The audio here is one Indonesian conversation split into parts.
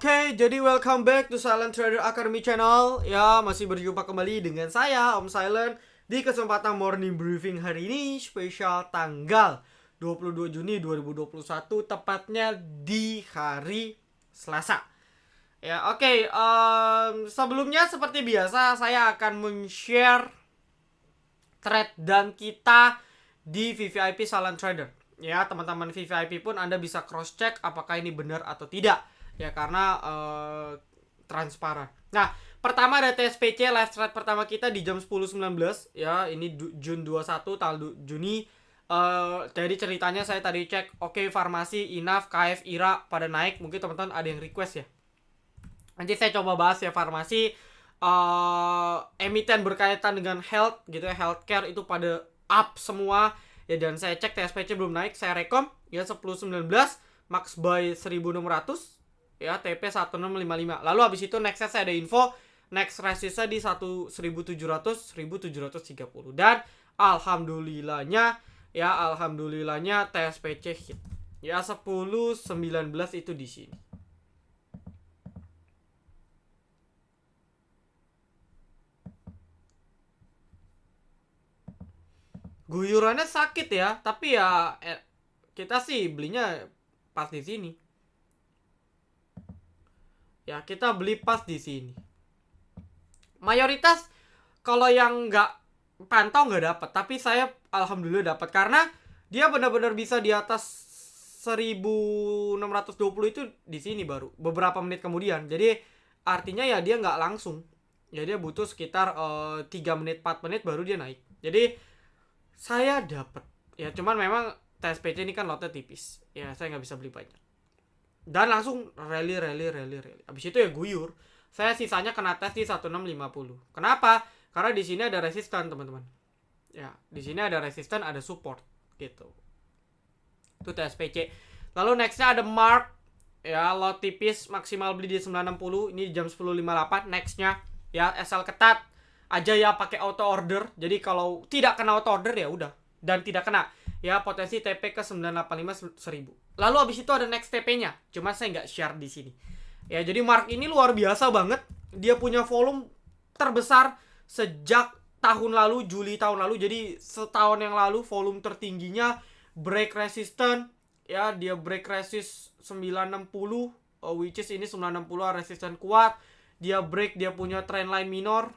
Oke, jadi welcome back to Silent Trader Academy Channel. Ya, masih berjumpa kembali dengan saya, Om Silent, di kesempatan morning briefing hari ini, spesial tanggal 22 Juni 2021, tepatnya di hari Selasa. Ya, oke, sebelumnya seperti biasa, saya akan men-share thread dan kita di VVIP Silent Trader. Ya, teman-teman VVIP pun Anda bisa cross-check apakah ini benar atau tidak. Ya, karena transparan. Nah, pertama ada TSPC live thread pertama kita di jam 10.19. Ya, ini Jun 21 tanggal Juni. Jadi ceritanya saya tadi cek, oke, Farmasi, Inaf, KF, IRA pada naik. Mungkin teman-teman ada yang request ya. Nanti saya coba bahas ya Farmasi. Emiten berkaitan dengan health gitu ya, healthcare itu pada up semua. Ya, dan saya cek TSPC belum naik, saya rekom ya 10.19, max buy 1.600. Ya, TP 1655. Lalu habis itu nextnya saya ada info next resistnya di 1700 1730. Dan alhamdulillahnya TSPC hit. Ya, 10.19 itu di sini. Guyurannya sakit ya, tapi ya kita sih belinya pas di sini. Ya, kita beli pas di sini. Mayoritas kalau yang nggak pantau nggak dapat, tapi saya alhamdulillah dapat karena dia benar-benar bisa di atas 1620 itu di sini baru beberapa menit kemudian. Jadi artinya ya dia nggak langsung. Ya, dia butuh sekitar 3 menit 4 menit baru dia naik. Jadi saya dapat. Ya, cuman memang TSPC ini kan lotnya tipis. Ya, saya nggak bisa beli banyak. Dan langsung rally. Abis itu ya guyur. Saya sisanya kena tes di 1650. Kenapa? Karena di sini ada resisten, teman-teman. Ya, di sini ada resisten, ada support gitu. Itu TSPC. Lalu nextnya ada Mark. Ya, lot tipis, maksimal beli di 960. Ini jam 10.58. Nextnya ya SL ketat aja ya, pakai auto order. Jadi kalau tidak kena auto order ya udah, dan tidak kena ya potensi TP ke 985 1000. Lalu abis itu ada next TP-nya. Cuma saya nggak share di sini. Ya, jadi Mark ini luar biasa banget. Dia punya volume terbesar sejak tahun lalu, Juli tahun lalu. Jadi setahun yang lalu volume tertingginya, break resistant. Ya, dia break resist 960, which is ini 960 resistant kuat. Dia break, dia punya trendline minor.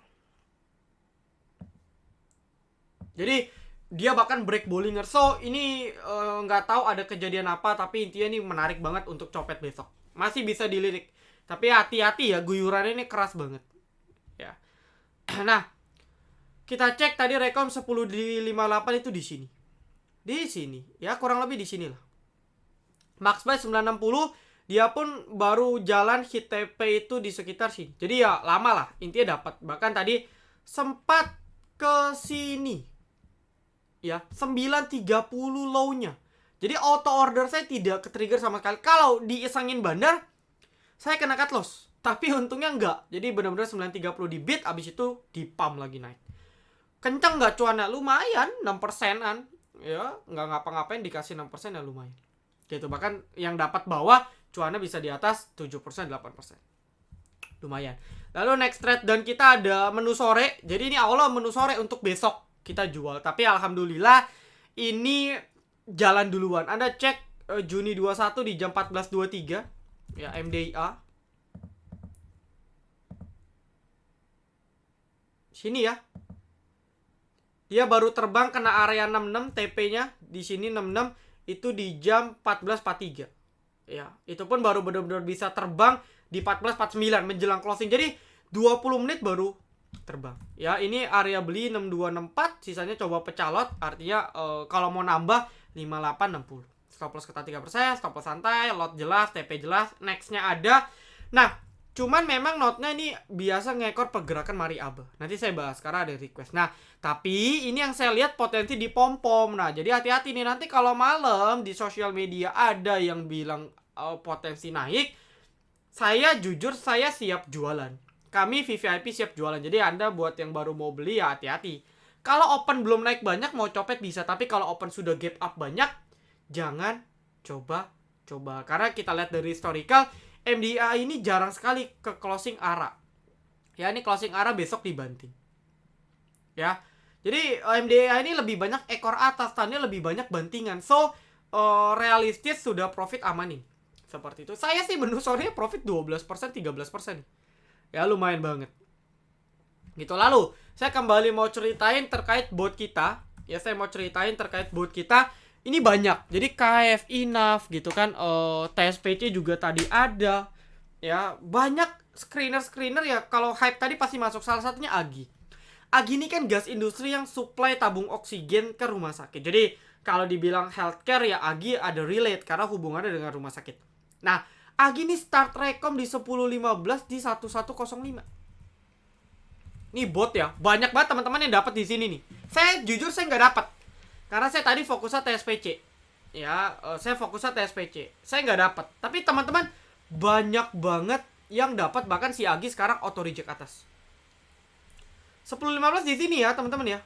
Jadi dia bahkan break Bollinger. So ini nggak tahu ada kejadian apa, tapi intinya ini menarik banget untuk copet besok. Masih bisa dilirik, tapi hati-hati ya, guyurannya ini keras banget ya. Nah, kita cek tadi rekom 10.58 itu di sini. Di sini ya, kurang lebih di sini lah. Max buy 960, dia pun baru jalan hit TP itu di sekitar sini. Jadi ya lama lah, intinya dapat. Bahkan tadi sempat ke sini. Ya, 930 low-nya. Jadi auto order saya tidak ke-trigger sama sekali. Kalau diisengin bandar, saya kena cut loss. Tapi untungnya enggak. Jadi benar-benar 930 di bid, abis itu di pump lagi naik. Kenceng nggak cuannya? Lumayan, 6%an. Ya, nggak ngapa-ngapain dikasih 6% ya lumayan. Gitu, bahkan yang dapat bawah cuannya bisa di atas 7%, 8%. Lumayan. Lalu next trade dan kita ada menu sore. Jadi ini awalnya menu sore untuk besok kita jual, tapi alhamdulillah ini jalan duluan. Anda cek Juni 21 di jam 14.23 ya, MDIA sini ya, dia baru terbang kena area 66, TP-nya di sini 66 itu di jam 14.43 ya. Itu pun baru benar-benar bisa terbang di 14.49 menjelang closing. Jadi 20 menit baru terbang. Ya, ini area beli 6264, sisanya coba pecah lot, artinya kalau mau nambah 5860. Stop loss ketat 3%, stop loss santai, lot jelas, TP jelas, nextnya ada. Nah, cuman memang notnya ini biasa ngekor pergerakan Mari Aba. Nanti saya bahas karena ada request. Nah, tapi ini yang saya lihat potensi di pom-pom. Nah, jadi hati-hati nih, nanti kalau malam di sosial media ada yang bilang potensi naik, saya jujur saya siap jualan. Kami VVIP siap jualan. Jadi Anda buat yang baru mau beli ya hati-hati. Kalau open belum naik banyak mau copet bisa, tapi kalau open sudah gap up banyak, jangan coba. Karena kita lihat dari historical, MDI ini jarang sekali ke closing arah. Ya, ini closing arah besok dibanting. Ya. Jadi MDI ini lebih banyak ekor atas, tandanya lebih banyak bantingan. So, realistis sudah profit amanin. Seperti itu. Saya sih menurut profit 12%, 13%. Ya, lumayan banget. Gitu. Lalu, saya kembali mau ceritain terkait bot kita. Ya, saya mau ceritain terkait bot kita. Ini banyak. Jadi KFI, NAV gitu kan. TSPC juga tadi ada. Ya, banyak screener ya. Kalau hype tadi pasti masuk, salah satunya Agi. Agi ini kan gas industri yang supply tabung oksigen ke rumah sakit. Jadi kalau dibilang healthcare ya Agi ada relate karena hubungannya dengan rumah sakit. Nah, Agi ini start rekom di 10.15 di 1105. Ini bot ya. Banyak banget teman-teman yang dapat di sini nih. Saya jujur saya nggak dapat. Karena saya tadi fokusnya TSPC. Ya, saya fokusnya TSPC. Saya nggak dapat. Tapi teman-teman banyak banget yang dapat, bahkan si Agi sekarang auto reject atas. 10.15 di sini ya, teman-teman ya.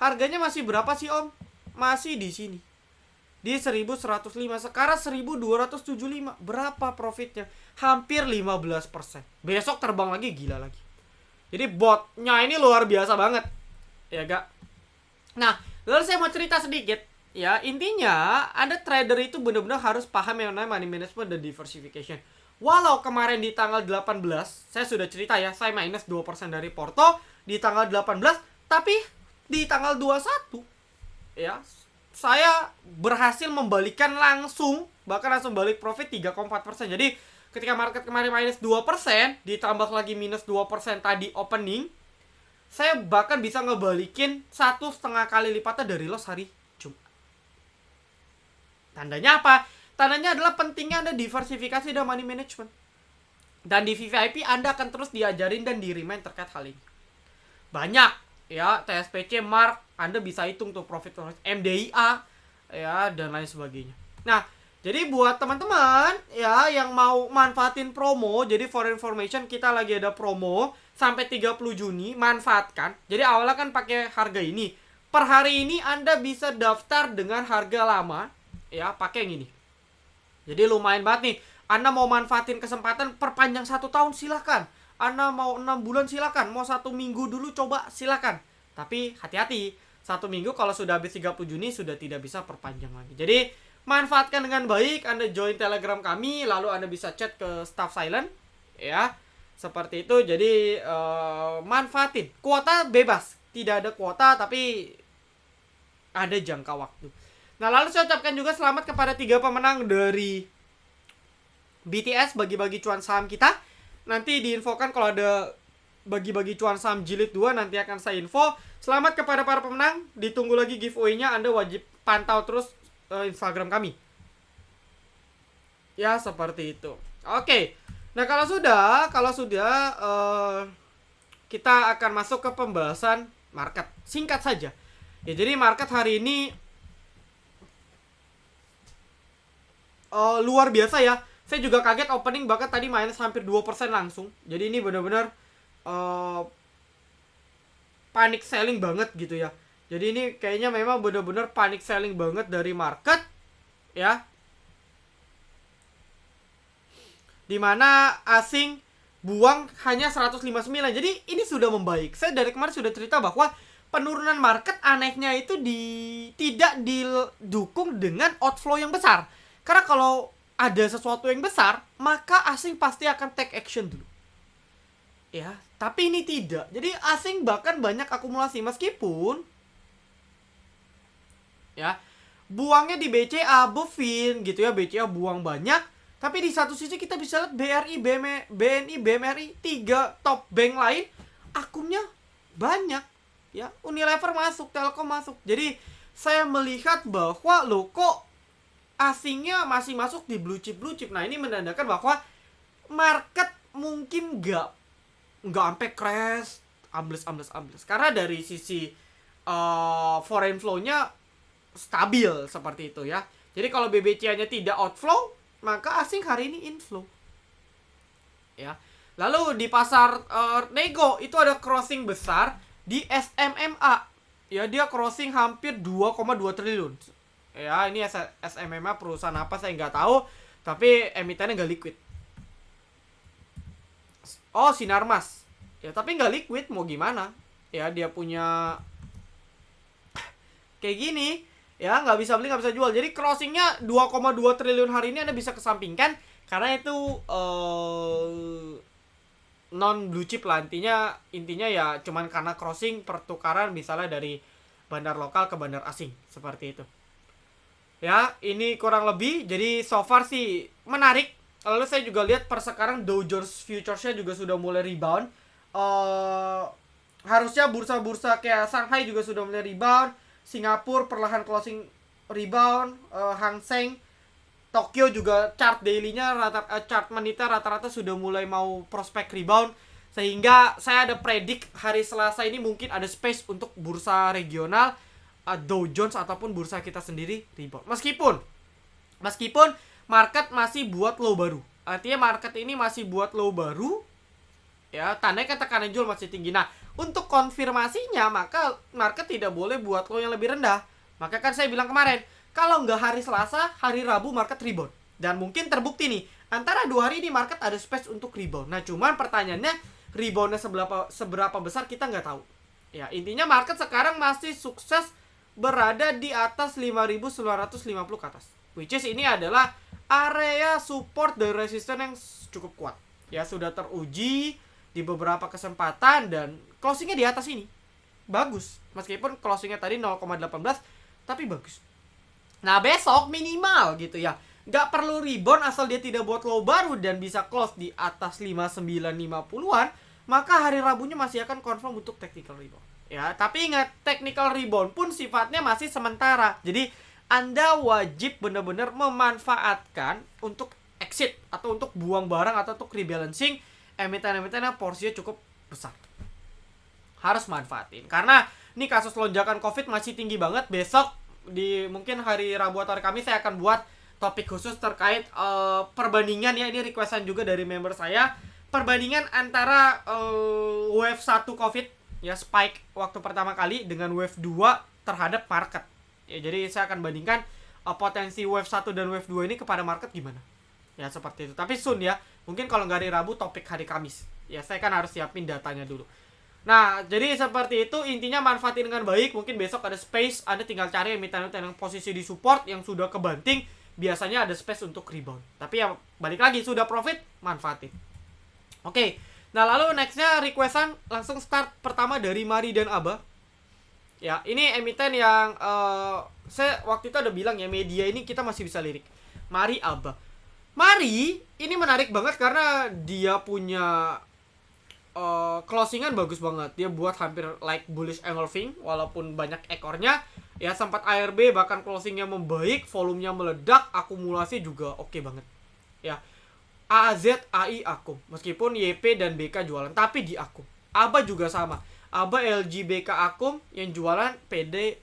Harganya masih berapa sih, Om? Masih di sini. Di 1105, sekarang 1275. Berapa profitnya? Hampir 15%. Besok terbang lagi, gila lagi. Jadi botnya ini luar biasa banget. Ya, gak? Nah, lalu saya mau cerita sedikit. Ya, intinya ada trader itu benar-benar harus paham yang namanya money management dan diversification. Walau kemarin di tanggal 18, saya sudah cerita ya, saya minus 2% dari Porto di tanggal 18, tapi di tanggal 21 ya, saya berhasil membalikan langsung, bahkan langsung balik profit 3,4%. Jadi ketika market kemarin minus 2%, ditambah lagi minus 2% tadi opening, saya bahkan bisa ngebalikin 1,5 kali lipatnya dari loss hari Jumat. Tandanya apa? Tandanya adalah pentingnya Anda diversifikasi dan money management. Dan di VVIP Anda akan terus diajarin dan di-remind terkait hal ini. Banyak ya, TSPC, Mark, Anda bisa hitung tuh profit MDIA ya, dan lain sebagainya. Nah, jadi buat teman-teman ya yang mau manfaatin promo, jadi for information kita lagi ada promo sampai 30 Juni, manfaatkan. Jadi awalnya kan pakai harga ini. Per hari ini Anda bisa daftar dengan harga lama ya, pakai yang ini. Jadi lumayan banget nih. Anda mau manfaatin kesempatan perpanjang 1 tahun, silahkan. Anda mau 6 bulan silakan, mau 1 minggu dulu coba silakan. Tapi hati-hati, 1 minggu kalau sudah habis 30 Juni sudah tidak bisa perpanjang lagi. Jadi manfaatkan dengan baik. Anda join Telegram kami, lalu Anda bisa chat ke staff silent ya. Seperti itu. Jadi manfaatin. Kuota bebas, tidak ada kuota tapi ada jangka waktu. Nah, lalu saya ucapkan juga selamat kepada 3 pemenang dari BTS bagi-bagi cuan saham kita. Nanti diinfokan kalau ada bagi-bagi cuan saham jilid 2, nanti akan saya info. Selamat kepada para pemenang. Ditunggu lagi giveaway-nya. Anda wajib pantau terus Instagram kami. Ya, seperti itu. Oke. Nah, kalau sudah kita akan masuk ke pembahasan market. Singkat saja. Ya, jadi market hari ini luar biasa ya. Saya juga kaget opening bahkan tadi minus hampir 2% langsung. Jadi ini benar-benar panic selling banget gitu ya. Jadi ini kayaknya memang benar-benar panic selling banget dari market ya. Dimana asing buang hanya 159. Jadi ini sudah membaik. Saya dari kemarin sudah cerita bahwa penurunan market anehnya itu tidak didukung dengan outflow yang besar. Karena kalau ada sesuatu yang besar, maka asing pasti akan take action dulu. Ya, tapi ini tidak. Jadi asing bahkan banyak akumulasi meskipun ya, buangnya di BCA, Bovin gitu ya, BCA buang banyak, tapi di satu sisi kita bisa lihat BRI, BNI, BMRI, 3 top bank lain akumnya banyak ya. Unilever masuk, Telkom masuk. Jadi saya melihat bahwa loh kok asingnya masih masuk di blue chip. Nah, ini menandakan bahwa market mungkin nggak sampai crash, ambles. Karena dari sisi foreign flow-nya stabil seperti itu ya. Jadi kalau BBCA-nya tidak outflow, maka asing hari ini inflow. Ya. Lalu di pasar nego itu ada crossing besar di SMMA. Ya, dia crossing hampir 2,2 triliun. Ya, ini SMMA perusahaan apa saya nggak tahu, tapi emitennya nggak liquid. Oh, Sinarmas. Ya tapi nggak liquid, mau gimana? Ya dia punya kayak gini, ya nggak bisa beli, nggak bisa jual. Jadi crossingnya 2,2 triliun hari ini Anda bisa kesampingkan karena itu non blue chip lah, intinya ya cuman karena crossing pertukaran misalnya dari bandar lokal ke bandar asing seperti itu. Ya, ini kurang lebih. Jadi so far sih menarik. Lalu saya juga lihat per sekarang Dow Jones Futures-nya juga sudah mulai rebound. Harusnya bursa-bursa kayak Shanghai juga sudah mulai rebound. Singapura perlahan closing rebound. Hang Seng, Tokyo juga chart daily-nya chart menita rata-rata sudah mulai mau prospek rebound. Sehingga saya ada predik hari Selasa ini mungkin ada space untuk bursa regional, Dow Jones ataupun bursa kita sendiri rebound. Meskipun market masih buat low baru. Artinya market ini masih buat low baru. Ya, tandanya tekanan jual masih tinggi. Nah, untuk konfirmasinya maka market tidak boleh buat low yang lebih rendah. Maka kan saya bilang kemarin, kalau nggak hari Selasa, hari Rabu market rebound. Dan mungkin terbukti nih, antara 2 hari ini market ada space untuk rebound. Nah, cuman pertanyaannya reboundnya seberapa besar kita nggak tahu. Ya, intinya market sekarang masih sukses berada di atas 5.950 ke atas. Which is ini adalah area support dan resistance yang cukup kuat. Ya, sudah teruji di beberapa kesempatan dan closingnya di atas ini. Bagus. Meskipun closingnya tadi 0,18 tapi bagus. Nah, besok minimal gitu ya. Nggak perlu rebound asal dia tidak buat low baru dan bisa close di atas 5950-an, maka hari Rabunya masih akan confirm untuk technical rebound. Ya, tapi ingat, technical rebound pun sifatnya masih sementara. Jadi, Anda wajib benar-benar memanfaatkan untuk exit atau untuk buang barang atau untuk rebalancing emiten-emiten yang porsinya cukup besar. Harus manfaatin. Karena ini kasus lonjakan COVID masih tinggi banget. Besok di mungkin hari Rabu atau hari Kamis saya akan buat topik khusus terkait perbandingan ya, ini requestan juga dari member saya, perbandingan antara wave 1 COVID ya, spike waktu pertama kali dengan wave 2 terhadap market. Ya, jadi saya akan bandingkan potensi wave 1 dan wave 2 ini kepada market gimana. Ya, seperti itu. Tapi soon ya. Mungkin kalau nggak hari Rabu, topik hari Kamis. Ya, saya kan harus siapin datanya dulu. Nah, jadi seperti itu, intinya manfaatin dengan baik. Mungkin besok ada space, Anda tinggal cari emiten-emiten yang posisi di support yang sudah kebanting, biasanya ada space untuk rebound. Tapi ya balik lagi, sudah profit, manfaatin. Oke. Nah, lalu nextnya requestan langsung start pertama dari Mari dan Aba. Ya, ini emiten yang saya waktu itu ada bilang ya, media ini kita masih bisa lirik. Mari, Aba. Mari ini menarik banget karena dia punya closingan bagus banget. Dia buat hampir like bullish engulfing walaupun banyak ekornya. Ya, sempat ARB bahkan closingnya membaik, volumenya meledak, akumulasi juga oke banget. Ya. AZ, AI, Akum. Meskipun YP dan BK jualan, tapi di Akum. ABA juga sama. ABA, LG, BK, Akum yang jualan PD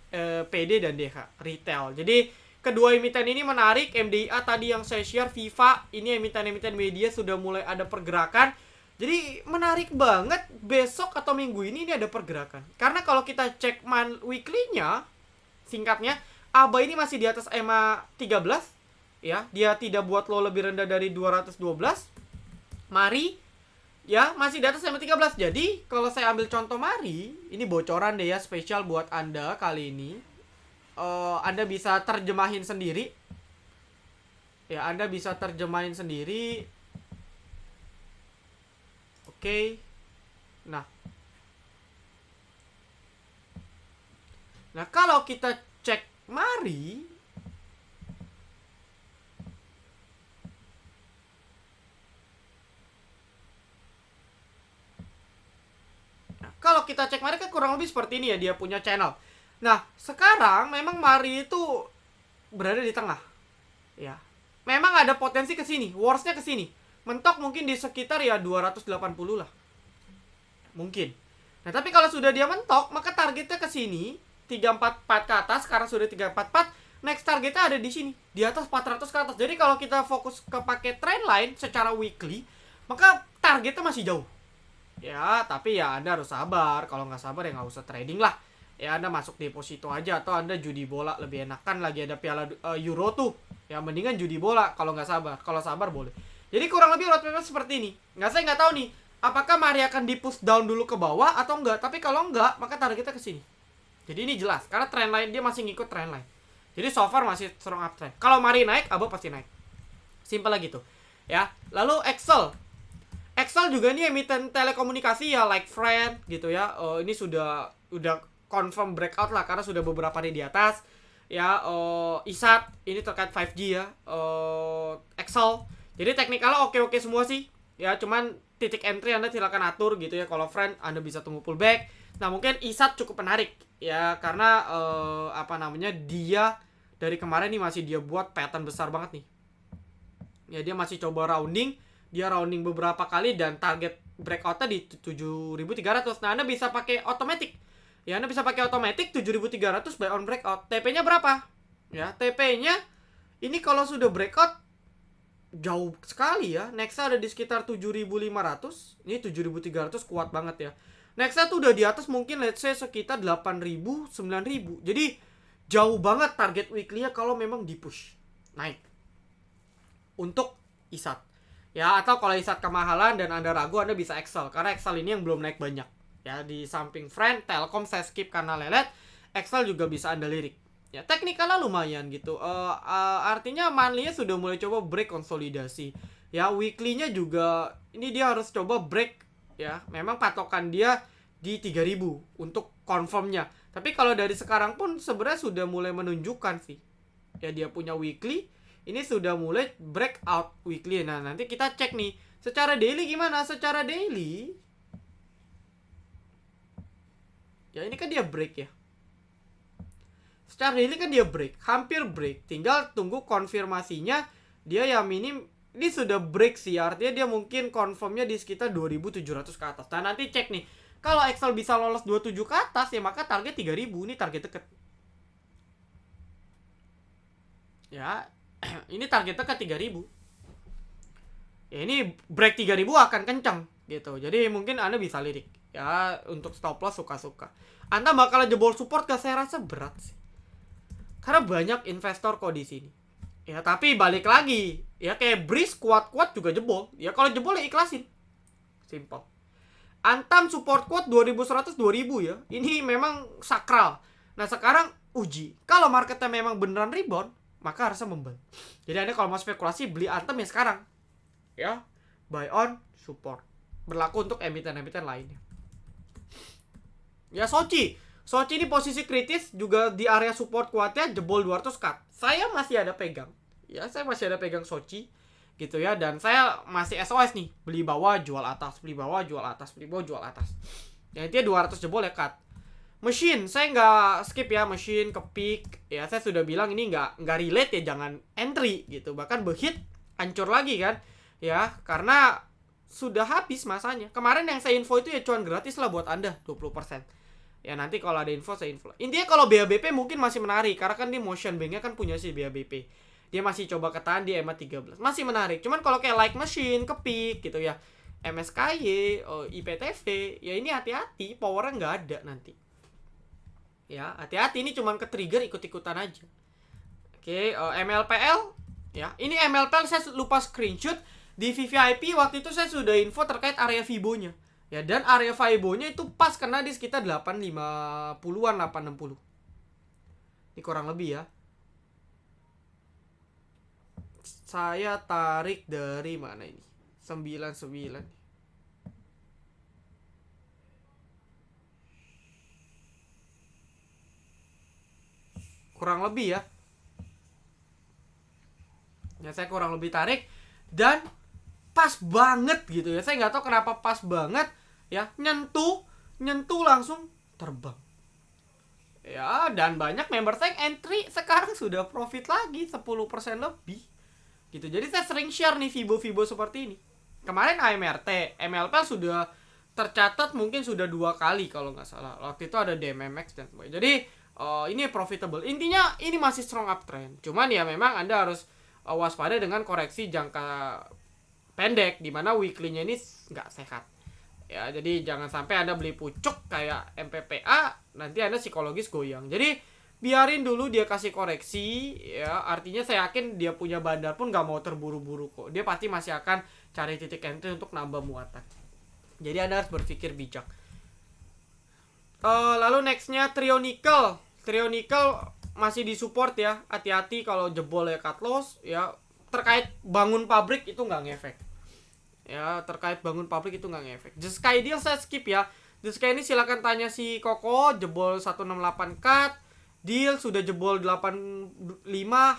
dan DH retail. Jadi kedua emiten ini menarik. MDIA tadi yang saya share, Viva, ini emiten-emiten media sudah mulai ada pergerakan. Jadi menarik banget besok atau minggu ini ada pergerakan. Karena kalau kita cek weekly-nya, singkatnya, ABA ini masih di atas EMA 13. Ya, dia tidak buat low lebih rendah dari 212. Mari ya masih di atas EMA 13. Jadi kalau saya ambil contoh Mari, ini bocoran deh ya, spesial buat Anda kali ini. Anda bisa terjemahin sendiri. Ya, Anda bisa terjemahin sendiri. Oke. Nah, kalau kita cek Mari, kalau kita cek Mari kan kurang lebih seperti ini ya, dia punya channel. Nah, sekarang memang Mari itu berada di tengah. Ya. Memang ada potensi ke sini, worstnya ke sini. Mentok mungkin di sekitar ya 280 lah. Mungkin. Nah, tapi kalau sudah dia mentok, maka targetnya ke sini 344 ke atas, sekarang sudah 344. Next targetnya ada di sini, di atas 400 ke atas. Jadi kalau kita fokus ke pakai trend line secara weekly, maka targetnya masih jauh. Ya, tapi ya Anda harus sabar. Kalau nggak sabar ya nggak usah trading lah. Ya, Anda masuk deposito aja atau Anda judi bola, lebih enak kan, lagi ada Piala Euro tuh. Ya, mendingan judi bola kalau nggak sabar. Kalau sabar boleh. Jadi kurang lebih roadmap seperti ini. Saya nggak tahu nih, apakah Mari akan di push down dulu ke bawah atau enggak. Tapi kalau enggak, maka targetnya ke sini. Jadi ini jelas karena trendline dia masih ngikut trendline. Jadi so far masih strong uptrend. Kalau Mari naik, Abo pasti naik. Simpel lagi tuh. Ya. Lalu Excel. Excel juga ini emiten telekomunikasi ya, like Friend gitu ya. Ini udah confirm breakout lah karena sudah beberapa hari di atas. Ya, ISAT ini terkait 5G ya. Excel. Jadi teknikalnya oke-oke semua sih. Ya, cuman titik entry Anda silakan atur gitu ya. Kalau Friend Anda bisa tunggu pullback. Nah, mungkin ISAT cukup menarik ya karena dia dari kemarin nih masih dia buat pattern besar banget nih. Ya, dia masih coba rounding. Dia rounding beberapa kali dan target breakoutnya di 7.300. Nah, Anda bisa pakai automatic. Ya, Anda bisa pakai automatic 7.300 buy on breakout. TP-nya berapa? Ya, TP-nya ini kalau sudah breakout jauh sekali ya. Nexa ada di sekitar 7.500. Ini 7.300 kuat banget ya. Nexa tuh udah di atas mungkin let's say sekitar 8.000, 9.000. Jadi jauh banget target weekly-nya kalau memang di push naik. Untuk ISAT. Ya, atau kalau ISAT kemahalan dan Anda ragu, Anda bisa Excel. Karena Excel ini yang belum naik banyak. Ya, di samping Friend, Telkom saya skip karena lelet. Excel juga bisa Anda lirik. Ya, teknikalnya lumayan gitu. Artinya monthly-nya sudah mulai coba break konsolidasi. Ya, weekly-nya juga ini dia harus coba break ya. Memang patokan dia di 3.000 untuk confirm-nya. Tapi kalau dari sekarang pun sebenarnya sudah mulai menunjukkan sih. Ya, dia punya weekly. Ini sudah mulai breakout weekly. Nah, nanti kita cek nih. Secara daily gimana? Secara daily. Ya, ini kan dia break ya. Secara daily kan dia break. Hampir break. Tinggal tunggu konfirmasinya. Dia ya minim. Ini sudah break sih. Artinya dia mungkin confirmnya di sekitar 2.700 ke atas. Nah, nanti cek nih. Kalau Excel bisa lolos 27 ke atas, ya maka target 3.000. Ini target deket. Ya, ini targetnya ke 3.000. Ya, ini break 3.000 akan kencang gitu. Jadi mungkin Anda bisa lirik. Ya, untuk stop loss suka-suka. Anda bakal jebol support gak? Saya rasa berat sih. Karena banyak investor kok di sini. Ya, tapi balik lagi. Ya, kayak Breeze kuat-kuat juga jebol. Ya, kalau jebol ya ikhlasin. Simple. Antam support kuat 2.100 2.000 ya. Ini memang sakral. Nah, sekarang uji. Kalau marketnya memang beneran rebound, maka harusnya membeli. Jadi Anda kalau mau spekulasi beli Antam ya sekarang. Ya, buy on support. Berlaku untuk emiten-emiten lainnya. Ya, Sochi ini posisi kritis juga di area support kuatnya jebol 200 cut. Saya masih ada pegang. Ya, saya masih ada pegang Sochi gitu ya, dan saya masih SOS nih, beli bawah jual atas, beli bawah jual atas, beli bawah jual atas. Ya, intinya 200 jebol ya cut. Mesin, saya nggak skip ya mesin ke peak. Ya, saya sudah bilang ini nggak relate ya, jangan entry gitu. Bahkan behit hancur lagi kan. Ya, karena sudah habis masanya. Kemarin yang saya info itu ya cuan gratis lah buat Anda 20%. Ya, nanti kalau ada info saya info. Intinya kalau BABP mungkin masih menarik karena kan di motion banknya kan punya si BABP. Dia masih coba ketahan di EMA 13. Masih menarik. Cuman kalau kayak like machine ke peak gitu ya. MSKY, IPTV, ya ini hati-hati, powernya nggak ada nanti. Ya, hati-hati, ini cuman ke trigger ikut-ikutan aja. Oke, MLPL ya. Ini MLPL saya lupa screenshot. Di VVIP waktu itu saya sudah info terkait area Fibo-nya. Ya, dan area Fibo-nya itu pas kena di sekitar 850-an, 860. Ini kurang lebih ya. Saya tarik dari mana ini? 99. Kurang lebih ya. Ya, saya kurang lebih tarik dan pas banget gitu ya. Saya nggak tahu kenapa pas banget ya, nyentuh langsung terbang. Ya, dan banyak member saya entry sekarang sudah profit lagi 10% lebih. Gitu. Jadi saya sering share nih Fibo seperti ini. Kemarin AMRT, MLP sudah tercatat mungkin sudah 2 kali kalau nggak salah. Waktu itu ada DMMX dan sebagainya. Jadi ini profitable. Intinya ini masih strong uptrend. Cuman ya memang Anda harus waspada dengan koreksi jangka pendek di mana weekly-nya ini nggak sehat. Ya, jadi jangan sampai Anda beli pucuk kayak MPPA, nanti Anda psikologis goyang. Jadi biarin dulu dia kasih koreksi ya, artinya saya yakin dia punya bandar pun nggak mau terburu-buru kok. Dia pasti masih akan cari titik entry untuk nambah muatan. Jadi Anda harus berpikir bijak. Lalu nextnya Trio Nickel. Trio Nickel masih disupport ya. Hati-hati kalau jebol ya cut loss ya. Terkait bangun pabrik itu nggak ngefek. Ya, terkait bangun pabrik itu nggak ngefek. The Sky Deal saya skip ya. The Sky ini silakan tanya si Koko, jebol 168 cut. Deal sudah jebol 85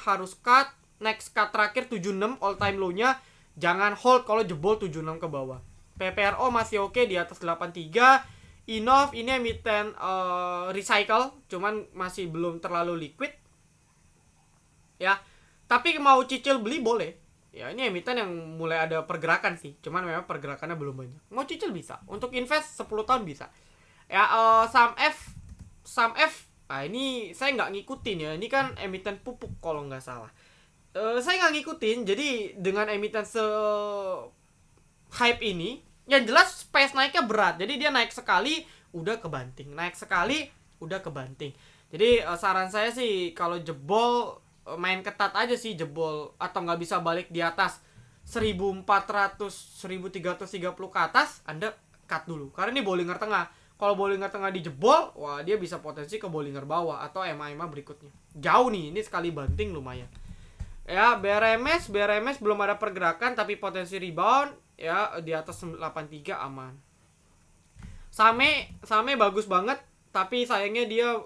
harus cut. Next cut terakhir 76 all time low-nya. Jangan hold kalau jebol 76 ke bawah. PPRO masih oke di atas 83. Innov ini emiten recycle, cuman masih belum terlalu liquid. Ya. Tapi mau cicil beli boleh. Ya, ini emiten yang mulai ada pergerakan sih. Cuman memang pergerakannya belum banyak. Mau cicil bisa. Untuk invest 10 tahun bisa. Ya, Sam F. Ah, ini saya nggak ngikutin ya. Ini kan emiten pupuk kalau nggak salah. Saya nggak ngikutin. Jadi dengan emiten hype ini, yang jelas pace naiknya berat. Jadi dia naik sekali udah kebanting. Naik sekali udah kebanting. Jadi saran saya sih kalau jebol main ketat aja sih jebol atau nggak bisa balik di atas 1400 1330 ke atas, Anda cut dulu karena ini Bollinger Tengah. Kalau Bollinger Tengah dijebol, wah dia bisa potensi ke Bollinger bawah atau EMA berikutnya. Jauh nih, ini sekali banting lumayan. Ya, BRMS belum ada pergerakan tapi potensi rebound ya di atas 83 aman. Same bagus banget tapi sayangnya dia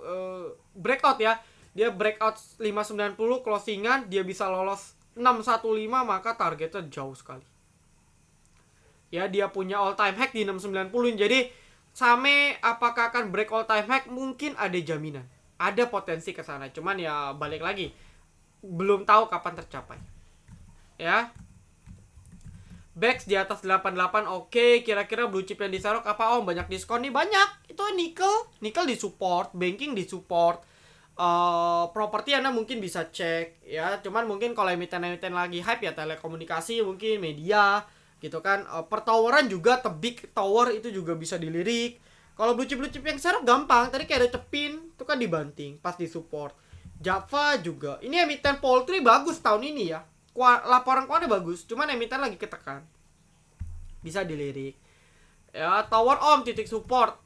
breakout ya. Dia breakout 590 closingan, dia bisa lolos 615 maka targetnya jauh sekali. Ya, dia punya all time high di 690. Jadi Same apakah akan break all time high? Mungkin ada jaminan. Ada potensi ke sana. Cuman ya balik lagi, belum tahu kapan tercapai. Ya. Bex di atas 88 oke. Kira-kira blue chip yang diserok apa om? Banyak diskon nih, banyak. Itu nickel disupport, banking disupport. Properti Anda mungkin bisa cek ya. Cuman mungkin kalau emiten lagi hype ya telekomunikasi, mungkin media gitu kan. Pertoweran juga, tebik tower itu juga bisa dilirik. Kalau blue chip yang serok gampang. Tadi kayak ada Cepin itu kan dibanting pas disupport. Java juga. Ini emiten poultry bagus tahun ini ya. Laporan keuangannya bagus, cuman emiten lagi ketekan. Bisa dilirik. Ya, tower om titik support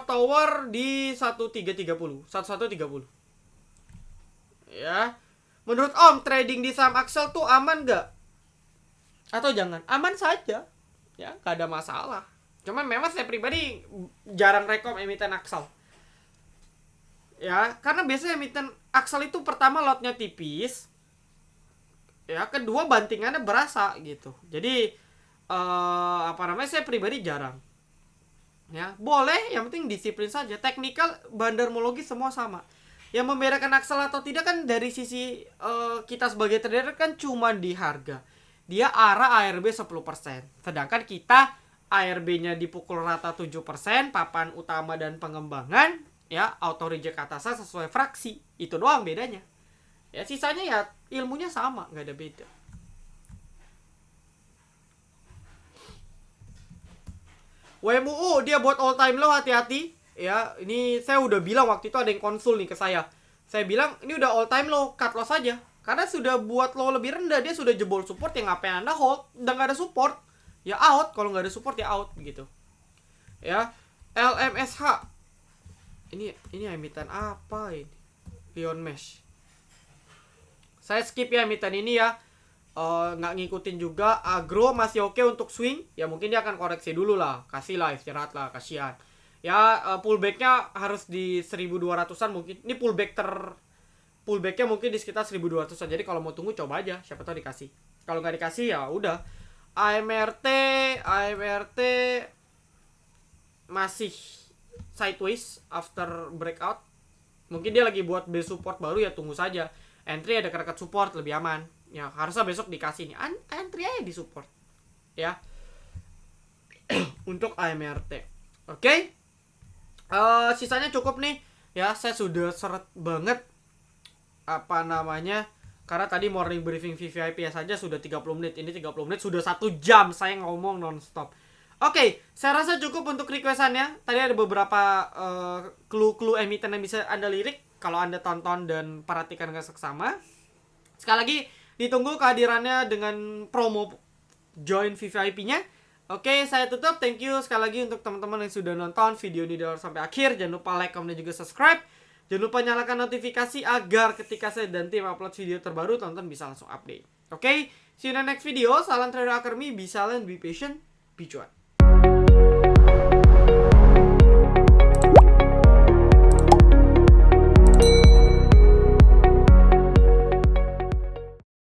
tower di 1330 1130. Ya. Menurut om trading di saham Axel tuh aman gak? Atau jangan? Aman saja. Ya, gak ada masalah. Cuman memang saya pribadi jarang rekom emiten Axel. Ya, karena biasanya emiten Axel itu pertama lotnya tipis. Ya, kedua bantingannya berasa gitu. Jadi saya pribadi jarang. Ya, boleh, yang penting disiplin saja. Teknikal, bandarmologi semua sama. Yang membedakan Axel atau tidak kan dari sisi kita sebagai trader kan cuma di harga. Dia arah ARB 10%. Sedangkan kita ARB-nya dipukul rata 7%, papan utama dan pengembangan, ya, auto reject atasnya sesuai fraksi. Itu doang bedanya. Ya, sisanya ya ilmunya sama, nggak ada beda. WMUU dia buat all time low, hati-hati. Ya, ini saya udah bilang waktu itu ada yang konsul nih ke saya. Saya bilang ini udah all time low, cut loss aja. Karena sudah buat low lebih rendah, dia sudah jebol support, yang ngapain Anda hold? Udah nggak ada support, ya out. Kalau nggak ada support ya out gitu. Ya, LMSH. Ini emiten apa ini? Lion Mesh. Saya skip ya emiten ini ya. Nggak ngikutin juga. Agro masih oke untuk swing. Ya mungkin dia akan koreksi dulu lah. Kasih lah istirahat lah, kasihan. Ya pullbacknya harus di 1200an mungkin. Ini pullbacknya mungkin di sekitar 1200an. Jadi kalau mau tunggu coba aja, siapa tahu dikasih. Kalau nggak dikasih ya udah. AMRT masih sideways after breakout. Mungkin dia lagi buat base support baru, ya tunggu saja. Entry ada dekat support lebih aman. Ya harusnya besok dikasih nih. Entry aja di support. Ya. Untuk AMRT. Oke. Sisanya cukup nih. Ya, saya sudah seret banget karena tadi morning briefing VVIP saja sudah 30 menit. Ini 30 menit sudah 1 jam saya ngomong nonstop. Oke, saya rasa cukup untuk requestannya. Tadi ada beberapa clue-clue emiten yang bisa Anda lirik kalau Anda tonton dan perhatikan dengan seksama. Sekali lagi ditunggu kehadirannya dengan promo join VVIP-nya. Oke, saya tutup. Thank you sekali lagi untuk teman-teman yang sudah nonton video ini dari awal sampai akhir. Jangan lupa like, comment, dan juga subscribe. Jangan lupa nyalakan notifikasi agar ketika saya dan tim upload video terbaru, teman-teman bisa langsung update. Oke, see you in the next video. Salam Trader Academy. Be silent, be patient, be cuan.